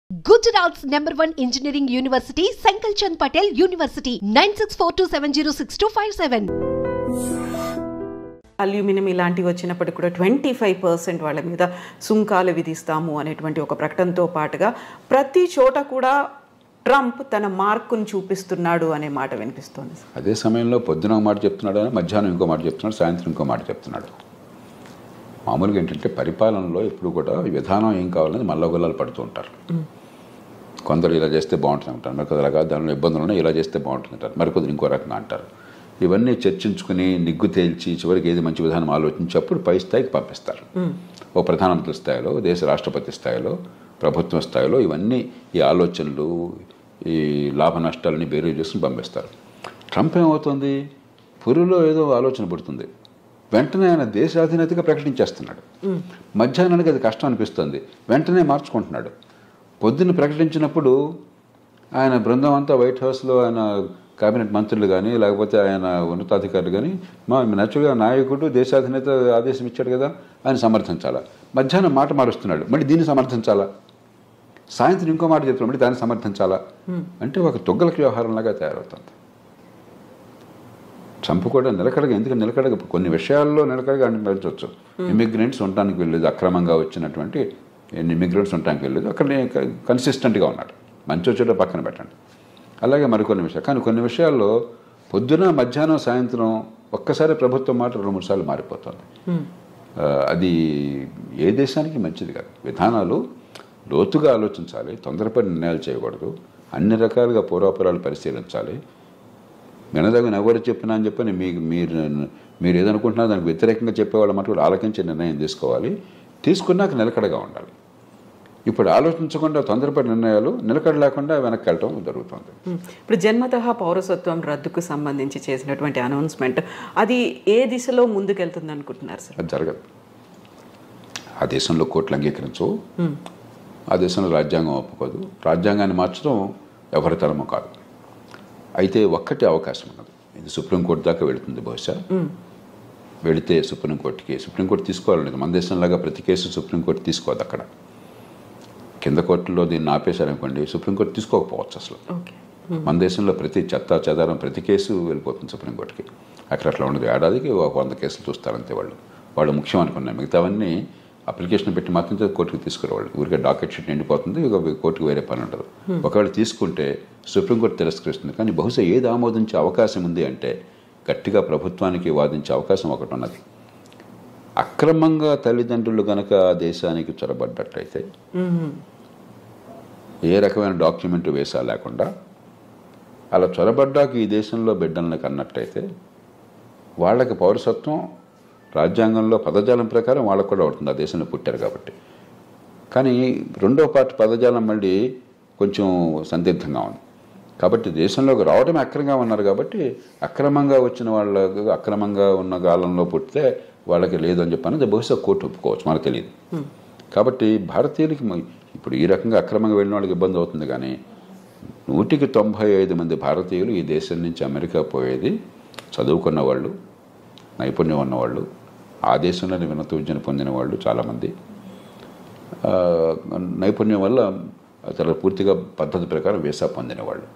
Gujarat's #1 engineering university, Sankal Chand Patel University, 9642706257. Aluminium ఇలాంటివి వచ్చినప్పటికి కూడా 25% వాళ్ళ మీద సుంకాలు విధిస్తాము అనేటువంటి ఒక ప్రకటనతో పాటుగా ప్రతి చోట కూడా ట్రంప్ తన మార్కును చూపిస్తున్నాడు అనే మాట వినిపిస్తోంది. అదే సమయంలో పొద్దున ఒక మాట చెప్తున్నాడు, మధ్యాహ్నం ఇంకో మాట చెప్తున్నాడు, సాయంత్రం ఇంకో మాట చెప్తున్నాడు. మామూలుగా ఏంటంటే పరిపాలనలో ఎప్పుడు కూడా విధానం ఏం కావాలని మల్లగొల్లాలు పడుతూ ఉంటారు. కొందరు ఇలా చేస్తే బాగుంటుంది అంటారు, మరికొందరు రకాల దానిలో ఇబ్బందులు ఉన్నాయి, ఇలా చేస్తే బాగుంటుంది అంటారు, మరికొందరు ఇంకో రకంగా అంటారు. ఇవన్నీ చర్చించుకుని నిగ్గు తేల్చి చివరికి ఏది మంచి విధానం ఆలోచించి అప్పుడు పై స్థాయికి పంపిస్తారు. ఓ ప్రధానమంత్రి స్థాయిలో, దేశ రాష్ట్రపతి స్థాయిలో, ప్రభుత్వం స్థాయిలో ఇవన్నీ ఈ ఆలోచనలు ఈ లాభ నష్టాలని బేరీ చేసుకుని పంపిస్తారు. ట్రంప్ ఏమవుతుంది, పురులో ఏదో ఆలోచన పడుతుంది, వెంటనే ఆయన దేశాధినేతగా ప్రకటించేస్తున్నాడు. మధ్యాహ్నానికి అది కష్టం అనిపిస్తుంది, వెంటనే మార్చుకుంటున్నాడు. పొద్దున్న ప్రకటించినప్పుడు ఆయన బృందం అంతా వైట్ హౌస్లో ఆయన కేబినెట్ మంత్రులు కానీ లేకపోతే ఆయన ఉన్నతాధికారులు కానీ మా నేచురల్గా నాయకుడు దేశాధినేత ఆదేశం ఇచ్చాడు కదా ఆయన సమర్థించాలా. మధ్యాహ్నం మాట మారుస్తున్నాడు, మళ్ళీ దీన్ని సమర్థించాలా. సాయంత్రం ఇంకో మాట చెప్తున్నాడు, మళ్ళీ దాన్ని సమర్థించాలా. అంటే ఒక తొగ్గలకి వ్యవహారంలాగా తయారవుతుంది. ట్రంప్ కూడా నిలకడగా, ఎందుకంటే నిలకడగా కొన్ని విషయాల్లో నిలకడగా నడచవచ్చు. ఇమిగ్రెంట్స్ ఉండటానికి వెళ్ళలేదు, అక్రమంగా వచ్చినటువంటి ఇమిగ్రెంట్స్ ఉండటానికి వెళ్ళలేదు, అక్కడ కన్సిస్టెంట్గా ఉన్నాడు. మంచి వచ్చేటో పక్కన పెట్టండి. అలాగే మరికొన్ని విషయాలు, కానీ కొన్ని విషయాల్లో పొద్దున మధ్యాహ్నం సాయంత్రం ఒక్కసారి ప్రభుత్వం మాట 2-3 సార్లు మారిపోతుంది. అది ఏ దేశానికి మంచిది కాదు. విధానాలు లోతుగా ఆలోచించాలి, తొందరపడి నిర్ణయాలు చేయకూడదు, అన్ని రకాలుగా పూర్వాపరాలు పరిశీలించాలి. వినదగిన ఎవరు చెప్పినా అని చెప్పని మీరు ఏదనుకుంటున్నారో దానికి వ్యతిరేకంగా చెప్పేవాళ్ళ మాట కూడా ఆలోచించి నిర్ణయం తీసుకోవాలి. తీసుకున్నాక నిలకడగా ఉండాలి. ఇప్పుడు ఆలోచించకుండా తొందరపడి నిర్ణయాలు, నిలకడ లేకుండా వెనక్కి వెళ్ళటం జరుగుతుంది. ఇప్పుడు జన్మతః పౌరసత్వం రద్దుకు సంబంధించి చేసినటువంటి అనౌన్స్మెంట్ అది ఏ దిశలో ముందుకెళ్తుంది అనుకుంటున్నారు సార్? అది జరగదు. ఆ దేశంలో కోర్టులు అంగీకరించవు, ఆ దేశంలో రాజ్యాంగం ఒప్పుకోదు. రాజ్యాంగాన్ని మార్చడం ఎవరి తరమో కాదు. అయితే ఒక్కటే అవకాశం ఉన్నది, ఇది సుప్రీంకోర్టు దాకా వెళుతుంది. బహుశా వెళితే సుప్రీంకోర్టు తీసుకోవాలనేది. మన దేశంలాగా ప్రతి కేసు సుప్రీంకోర్టు తీసుకోదు. అక్కడ కింద కోర్టులో దీన్ని ఆపేశారనుకోండి, సుప్రీంకోర్టు తీసుకోకపోవచ్చు అసలు. మన దేశంలో ప్రతి చెత్త చెదారం ప్రతి కేసు వెళ్ళిపోతుంది సుప్రీంకోర్టుకి. అక్కడ అట్లా ఉండదు. ఏడాదికి 100 కేసులు చూస్తారంతే. వాళ్ళు ముఖ్యం అనుకున్నాయి, మిగతావన్నీ అప్లికేషన్ పెట్టి మాత్రం కోర్టుకు తీసుకునేవాళ్ళు. ఊరికే డాకెట్ షీట్ నిండిపోతుంది, కోర్టుకు వేరే పని ఉండదు. ఒకవేళ తీసుకుంటే సుప్రీంకోర్టు తిరస్కరిస్తుంది. కానీ బహుశా ఏది ఆమోదించే అవకాశం ఉంది అంటే గట్టిగా ప్రభుత్వానికి వాదించే అవకాశం ఒకటి ఉన్నది. అక్రమంగా తల్లిదండ్రులు కనుక ఆ దేశానికి చొరబడ్డట్లయితే, ఏ రకమైన డాక్యుమెంట్ వేసా లేకుండా అలా చొరబడ్డాక ఈ దేశంలో బిడ్డలను కన్నట్టయితే వాళ్ళకి పౌరసత్వం రాజ్యాంగంలో పదజాలం ప్రకారం వాళ్ళకు కూడా అవుతుంది, ఆ దేశంలో పుట్టారు కాబట్టి. కానీ రెండో పార్టీ పదజాలం మళ్ళీ కొంచెం సందిగ్ధంగా ఉంది. కాబట్టి దేశంలోకి రావడమే అక్రమంగా ఉన్నారు కాబట్టి అక్రమంగా వచ్చిన వాళ్ళకు, అక్రమంగా ఉన్న కాలంలో పుట్టితే వాళ్ళకి లేదు అని చెప్పాను. బహుశా కోర్టు ఒప్పుకోవచ్చు, మనకు తెలియదు. కాబట్టి భారతీయులకి ఇప్పుడు ఈ రకంగా అక్రమంగా వెళ్ళిన వాళ్ళకి ఇబ్బంది అవుతుంది. కానీ 195 మంది భారతీయులు ఈ దేశం నుంచి అమెరికా పోయేది చదువుకున్న వాళ్ళు, నైపుణ్యం ఉన్నవాళ్ళు, ఆ దేశంలోనే ఉన్నత విద్యను పొందిన వాళ్ళు చాలామంది. నైపుణ్యం వల్ల చాలా పూర్తిగా పద్ధతి ప్రకారం వీసా పొందిన వాళ్ళు.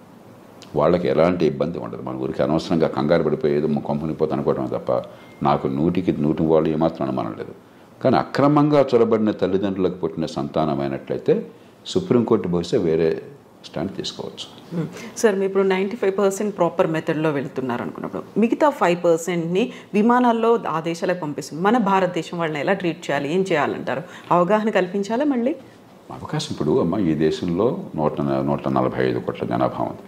వాళ్ళకి ఎలాంటి ఇబ్బంది ఉండదు. మన ఊరికి అనవసరంగా కంగారు పడిపోయేది కొంపనిపోతే అనుకోవడం తప్ప నాకు 100కి వాళ్ళు ఏమాత్రం అనుమానం లేదు. కానీ అక్రమంగా చొరబడిన తల్లిదండ్రులకు పుట్టిన సంతానమైనట్లయితే సుప్రీంకోర్టు బహుశా వేరే స్టాండ్ తీసుకోవచ్చు. సార్, మీరు ఇప్పుడు 95% ప్రాపర్ మెథడ్లో వెళుతున్నారు అనుకున్నప్పుడు మిగతా 5%ని విమానాల్లో ఆ దేశాలకు పంపిస్తుంది. మన భారతదేశం వాళ్ళని ఎలా ట్రీట్ చేయాలి, ఏం చేయాలంటారు? అవగాహన కల్పించాలా? మళ్ళీ అవకాశం ఇప్పుడు ఈ దేశంలో 145 కోట్ల జనాభా ఉంది,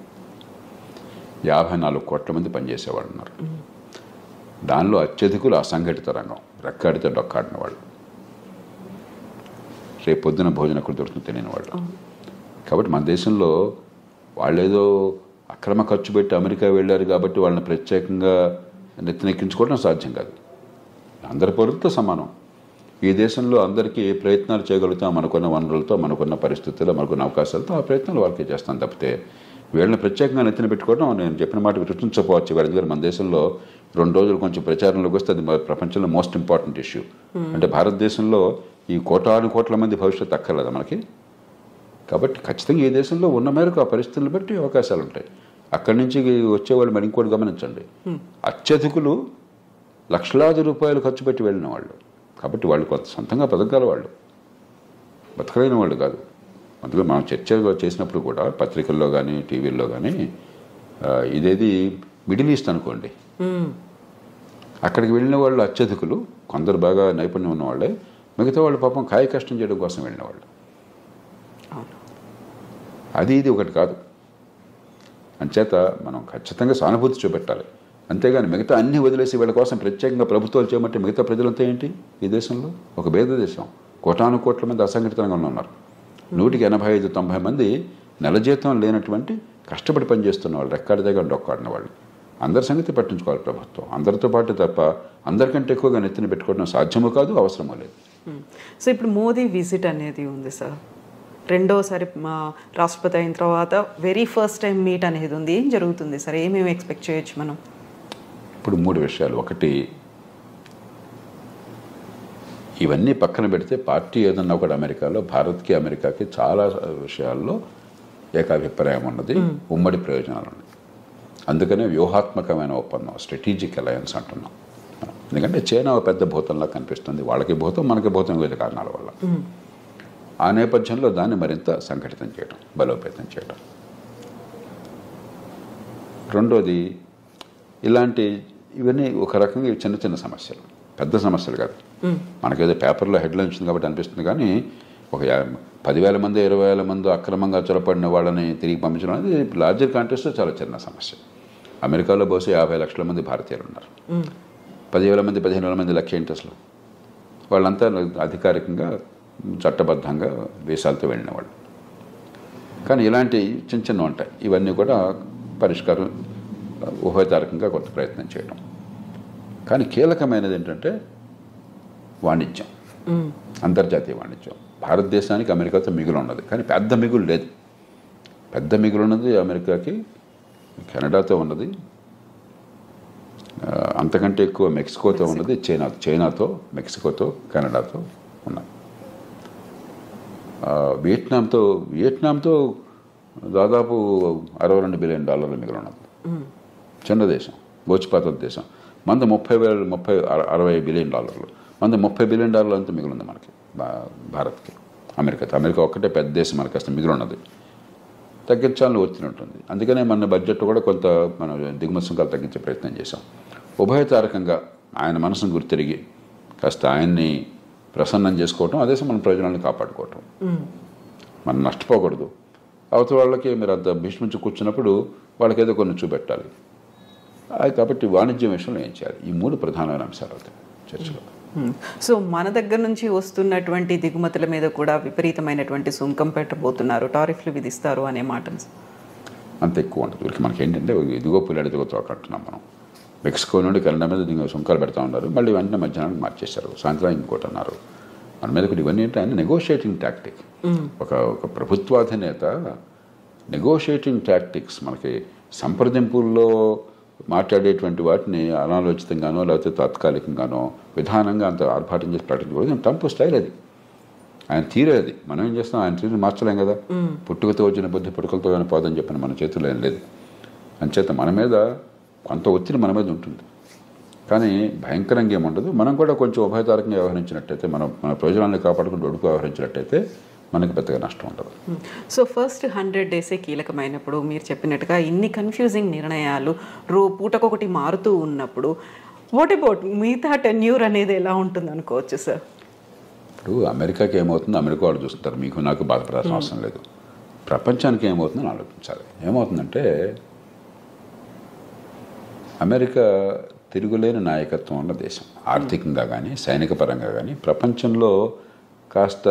54 కోట్ల మంది పనిచేసేవాళ్ళు ఉన్నారు. దానిలో అత్యధికులు అసంఘటిత రంగం, రెక్కాడితే డొక్కాడిన వాళ్ళు, రేపు పొద్దున భోజనం ఎక్కడ దొరుకుతుందో తెలియని వాళ్ళు. కాబట్టి మన దేశంలో వాళ్ళేదో అక్రమ ఖర్చు పెట్టి అమెరికా వెళ్ళారు కాబట్టి వాళ్ళని ప్రత్యేకంగా నెత్తినెక్కించుకోవడం సాధ్యం కాదు. అందరి పౌరులతో సమానం. ఈ దేశంలో అందరికీ ఏ ప్రయత్నాలు చేయగలుగుతాం మనకున్న వనరులతో, మనకున్న పరిస్థితుల్లో, మనకున్న అవకాశాలతో ఆ ప్రయత్నాలు వాళ్ళకి చేస్తాం తప్పితే వీళ్ళని ప్రత్యేకంగా నెత్తిన పెట్టుకోవడం నేను చెప్పిన మాట గుర్తుంచకపోవచ్చు. ఎందుకంటే మన దేశంలో 2 రోజులు కొంచెం ప్రచారంలోకి వస్తే అది ప్రపంచంలో మోస్ట్ ఇంపార్టెంట్ ఇష్యూ. అంటే భారతదేశంలో ఈ కోటాను కోట్ల మంది భవిష్యత్తు అక్కర్లేదా మనకి? కాబట్టి ఖచ్చితంగా ఈ దేశంలో ఉన్న మేరకు ఆ పరిస్థితులను బట్టి అవకాశాలు ఉంటాయి. అక్కడి నుంచి వచ్చేవాళ్ళు మరి ఇంకోటి గమనించండి, అత్యధికులు లక్షలాది రూపాయలు ఖర్చు పెట్టి వెళ్ళిన వాళ్ళు. కాబట్టి వాళ్ళు కొంత సొంతంగా బతకగల వాళ్ళు, బతకలేని వాళ్ళు కాదు. అందులో మనం చర్చ చేసినప్పుడు కూడా పత్రికల్లో కానీ టీవీల్లో కానీ ఇదేది మిడిల్ ఈస్ట్ అనుకోండి, అక్కడికి వెళ్ళిన వాళ్ళు అత్యధికులు, కొందరు బాగా నైపుణ్యం ఉన్నవాళ్ళే, మిగతా వాళ్ళు పాపం కాయ కష్టం చేయడం కోసం వెళ్ళిన వాళ్ళు. అది ఇది ఒకటి కాదు. అంచేత మనం ఖచ్చితంగా సానుభూతి చూపెట్టాలి. అంతేగాని మిగతా అన్ని వదిలేసి వీళ్ళ కోసం ప్రత్యేకంగా ప్రభుత్వాలు చేయమంటే మిగతా ప్రజలంతా ఏంటి? ఈ దేశంలో ఒక భేద దేశం, కోటాను కోట్ల మంది అసంఘటితంగా ఉన్నారు. 185-90 మంది నెల జీతం లేనటువంటి కష్టపడి పనిచేస్తున్న వాళ్ళు, రెక్కాడి దగ్గర డొక్కాడిన వాళ్ళు. అందరి సంగతి పట్టించుకోవాలి ప్రభుత్వం, అందరితో పాటు తప్ప అందరికంటే ఎక్కువగా నెత్తిన పెట్టుకోవడం సాధ్యమూ కాదు, అవసరమూ లేదు. సో ఇప్పుడు మోదీ విజిట్ అనేది ఉంది సార్, రెండోసారి రాష్ట్రపతి అయిన తర్వాత వెరీ ఫస్ట్ టైం మీట్ అనేది ఉంది. ఏం జరుగుతుంది సార్, ఏమేమి ఎక్స్పెక్ట్ చేయొచ్చు మనం? ఇప్పుడు 3 విషయాలు. ఒకటి, ఇవన్నీ పక్కన పెడితే పార్టీ ఏదన్నా ఒకటి అమెరికాలో భారత్కి అమెరికాకి చాలా విషయాల్లో ఏకాభిప్రాయం ఉన్నది, ఉమ్మడి ప్రయోజనాలు ఉన్నాయి. అందుకనే వ్యూహాత్మకమైన ఒప్పందం, స్ట్రాటజిక్ అలయన్స్ అంటున్నాం. ఎందుకంటే చైనా పెద్ద భూతంలా కనిపిస్తుంది, వాళ్ళకి భూతం మనకి భూతం వివిధ కారణాల వల్ల. ఆ నేపథ్యంలో దాన్ని మరింత సంఘటితం చేయడం, బలోపేతం చేయడం. రెండోది, ఇవన్నీ ఒక రకంగా చిన్న చిన్న సమస్యలు, పెద్ద సమస్యలు కాదు. మనకేదో పేపర్లో హెడ్లైన్ వచ్చింది కాబట్టి అనిపిస్తుంది, కానీ ఒక 10,000 మంది 20,000 మంది అక్రమంగా చొరపడిన వాళ్ళని తిరిగి పంపించడం అనేది లార్జర్ కాంటెక్స్ట్లో చాలా చిన్న సమస్య. అమెరికాలో బహుశా 50 లక్షల మంది భారతీయులు ఉన్నారు. 10,000 మంది 15,000 మంది లెక్క ఏంటి అసలు? వాళ్ళంతా అధికారికంగా చట్టబద్ధంగా దేశాలతో వెళ్ళిన వాళ్ళు. కానీ ఇలాంటి చిన్న చిన్న ఉంటాయి. ఇవన్నీ కూడా పరిష్కారం ఉభయతారకంగా కొంత ప్రయత్నం చేయడం. కానీ కీలకమైనది ఏంటంటే వాణిజ్యం, అంతర్జాతీయ వాణిజ్యం. భారతదేశానికి అమెరికాతో మిగులు ఉన్నది, కానీ పెద్ద మిగులు లేదు. పెద్ద మిగులు ఉన్నది అమెరికాకి కెనడాతో ఉన్నది, అంతకంటే ఎక్కువ మెక్సికోతో ఉన్నది, చైనాతో, మెక్సికోతో, కెనడాతో ఉన్నాయి. వియట్నాంతో దాదాపు $62 బిలియన్ మిగిలి ఉన్నది. చిన్న దేశం, గోచిపాతల దేశం. మంది 60 బిలియన్ డాలర్లు, మంది $30 బిలియన్ అంతా మిగిలింది మనకి, భారత్కి. అమెరికా ఒక్కటే పెద్ద దేశం, మనకి అసలు మిగిలి ఉన్నది. తగ్గించాలని ఒత్తిడి ఉంటుంది. అందుకనే మన బడ్జెట్ కూడా కొంత మనం దిగుమతి సుంకాలు తగ్గించే ప్రయత్నం చేశాం. ఉభయతారకంగా ఆయన మనసును గుర్తిరిగి కాస్త ఆయన్ని ప్రసన్నం చేసుకోవటం, అదే మన ప్రయోజనాలను కాపాడుకోవటం. మనం నష్టపోకూడదు. అవతల వాళ్ళకి మీరు అంత భీష్మించి కూర్చున్నప్పుడు వాళ్ళకి ఏదో కొన్ని చూపెట్టాలి. కాబట్టి వాణిజ్యం విషయంలో ఏం చేయాలి? ఈ 3 ప్రధానమైన అంశాలు అవుతాయి చర్చలో. సో మన దగ్గర నుంచి వస్తున్నటువంటి దిగుమతుల మీద కూడా విపరీతమైనటువంటి సుంకం పెట్టబోతున్నారు, టారిఫ్లు విధిస్తారు అనే మాట అంత ఎక్కువ ఉంటుంది. వీళ్ళకి మనకి ఏంటంటే ఇదిగో పుల్లాడి ఇదిగో తోకంటున్నాం మనం. మెక్సికో నుండి కెనడా మీద సుంకాలు పెడతా ఉన్నారు, మళ్ళీ వెంటనే మధ్యాహ్నానికి మార్చేశారు, సాయంత్రం ఇంకోటి అన్నారు. మన మీద కూడా ఇవన్నీ ఏంటంటే నెగోషియేటింగ్ టాక్టిక్. ఒక ప్రభుత్వాధినేత నెగోషియేటింగ్ టాక్టిక్స్, మనకి సంప్రదింపుల్లో మాట్లాడేటువంటి వాటిని అనాలోచితంగానో లేకపోతే తాత్కాలికంగానో విధానంగా అంత ఆర్భాటం చేసి ప్రకటించకూడదు. ట్రంప్ స్టైల్ అది, ఆయన తీరేది. మనం ఏం చేస్తాం? ఆయన తీరు మార్చలేం కదా. పుట్టుకతో వచ్చిన బుద్ధి పుట్టుకలతో కానీ పోదని చెప్పిన మన చేతుల్లో ఏం లేదు. అంచేత మన మీద కొంత ఒత్తిడి మన మీద ఉంటుంది, కానీ భయంకరంగా ఏముండదు. మనం కూడా కొంచెం ఉభయతారకంగా వ్యవహరించినట్టయితే, మన ప్రయోజనాలను కాపాడుకుంటూ ఒడుకు వ్యవహరించినట్టయితే మనకి పెద్దగా నష్టం ఉండదు. సో ఫస్ట్ 100 డేసే కీలకమైనప్పుడు, మీరు చెప్పినట్టుగా ఇన్ని కన్ఫ్యూజింగ్ నిర్ణయాలు పూటకొకటి మారుతూ ఉన్నప్పుడు, వాట్ అబౌట్ మిగతా టెన్యూర్ అనేది ఎలా ఉంటుంది అనుకోవచ్చు సార్? ఇప్పుడు అమెరికాకి ఏమవుతుందో అమెరికా వాళ్ళు చూస్తుంటారు, మీకు నాకు బాధపడాల్సిన అవసరం లేదు. ప్రపంచానికి ఏమవుతుందని ఆలోచించాలి. ఏమవుతుందంటే అమెరికా తిరుగులేని నాయకత్వం ఉన్న దేశం, ఆర్థికంగా కానీ సైనిక పరంగా కానీ. ప్రపంచంలో కాస్త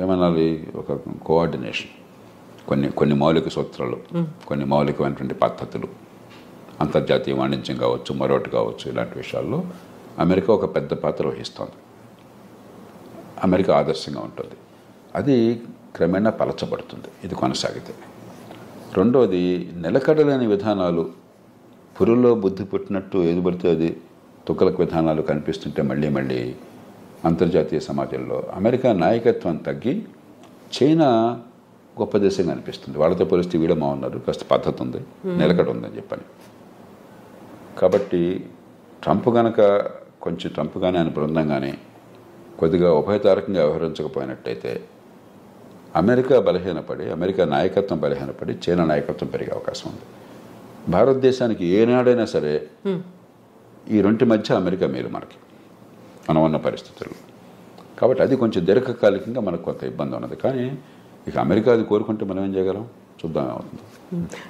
ఏమనాలి, ఒక కోఆర్డినేషన్, కొన్ని మౌలిక సూత్రాలు, కొన్ని మౌలికమైనటువంటి పద్ధతులు, అంతర్జాతీయ వాణిజ్యం కావచ్చు, మరొకటి కావచ్చు, ఇలాంటి విషయాల్లో అమెరికా ఒక పెద్ద పాత్ర వహిస్తుంది. అమెరికా ఆదర్శంగా ఉంటుంది. అది క్రమేణా పలచబడుతుంది ఇది కొనసాగితే. రెండోది, నిలకడలేని విధానాలు, పురుల్లో బుద్ధి పుట్టినట్టు ఏది పడితే అది తుక్కలకు విధానాలు కనిపిస్తుంటే మళ్ళీ అంతర్జాతీయ సమాజంలో అమెరికా నాయకత్వం తగ్గి చైనా గొప్ప దేశంగా అనిపిస్తుంది. వాళ్ళతో పోలిస్తే వీడమా ఉన్నారు, కాస్త పద్ధతి ఉంది, నిలకడ ఉందని చెప్పని. కాబట్టి ట్రంప్ కానీ ఆయన బృందం కానీ కొద్దిగా ఉభయతారకంగా వ్యవహరించకపోయినట్టయితే అమెరికా నాయకత్వం బలహీనపడి చైనా నాయకత్వం పెరిగే అవకాశం ఉంది. భారతదేశానికి ఏనాడైనా సరే ఈ రెంటి మధ్య అమెరికా మేలు మనకి మనం ఉన్న పరిస్థితుల్లో. కాబట్టి అది కొంచెం దీర్ఘకాలికంగా మనకు కొంత ఇబ్బంది ఉన్నది. కానీ ఇక అమెరికా అది కోరుకుంటే మనం ఏం చేయగలం, చూద్దాం ఏమవుతుంది.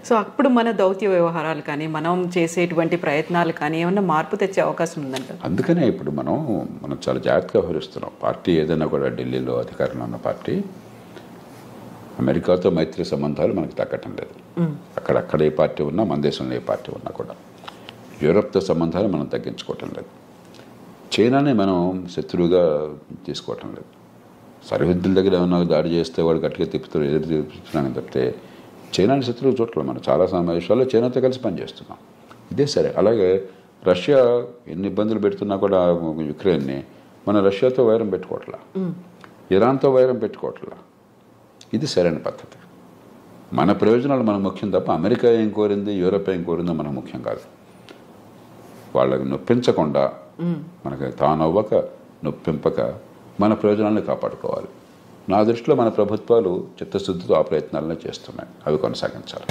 సో అప్పుడు మన దౌత్య వ్యవహారాలు కానీ మనం చేసేటువంటి ప్రయత్నాలు కానీ ఏమన్నా మార్పు తెచ్చే అవకాశం ఉందంట. అందుకనే ఇప్పుడు మనం చాలా జాగ్రత్తగా వ్యవహరిస్తున్నాం. పార్టీ ఏదైనా కూడా ఢిల్లీలో అధికారంలో ఉన్న పార్టీ అమెరికాతో మైత్రి సంబంధాలు మనకు తగ్గటం లేదు. అక్కడ ఏ పార్టీ ఉన్నా, మన దేశంలో ఏ పార్టీ ఉన్నా కూడా యూరప్తో సంబంధాలు మనం తగ్గించుకోవటం లేదు. చైనాని మనం శత్రువుగా తీసుకోవటం లేదు. సరిహద్దుల దగ్గర ఏమన్నా దాడి చేస్తే వాడు గట్టిగా ఎదురు తిప్పుతున్నాను తప్పితే చైనాని శత్రువు చూడట్లేదు. మనం చాలా సమావేశాల్లో చైనాతో కలిసి పనిచేస్తున్నాం. ఇదే సరే. అలాగే రష్యా ఎన్ని ఇబ్బందులు పెడుతున్నా కూడా యుక్రెయిన్ని మన రష్యాతో వైరం పెట్టుకోవట్లా, ఇరాన్తో వైరం పెట్టుకోవట్లా. ఇది సరైన పద్ధతి. మన ప్రయోజనాలు మనకు ముఖ్యం తప్ప అమెరికా ఏం కోరింది, యూరప్ ఏం కోరిందో మనకు ముఖ్యం కాదు. వాళ్ళకి నొప్పించకుండా, మనకి తానవ్వక నొప్పింపక మన ప్రయోజనాలను కాపాడుకోవాలి. నా దృష్టిలో మన ప్రభుత్వాలు చిత్తశుద్ధితో ఆ ప్రయత్నాలను చేస్తున్నాయి. అవి కొనసాగించాలి.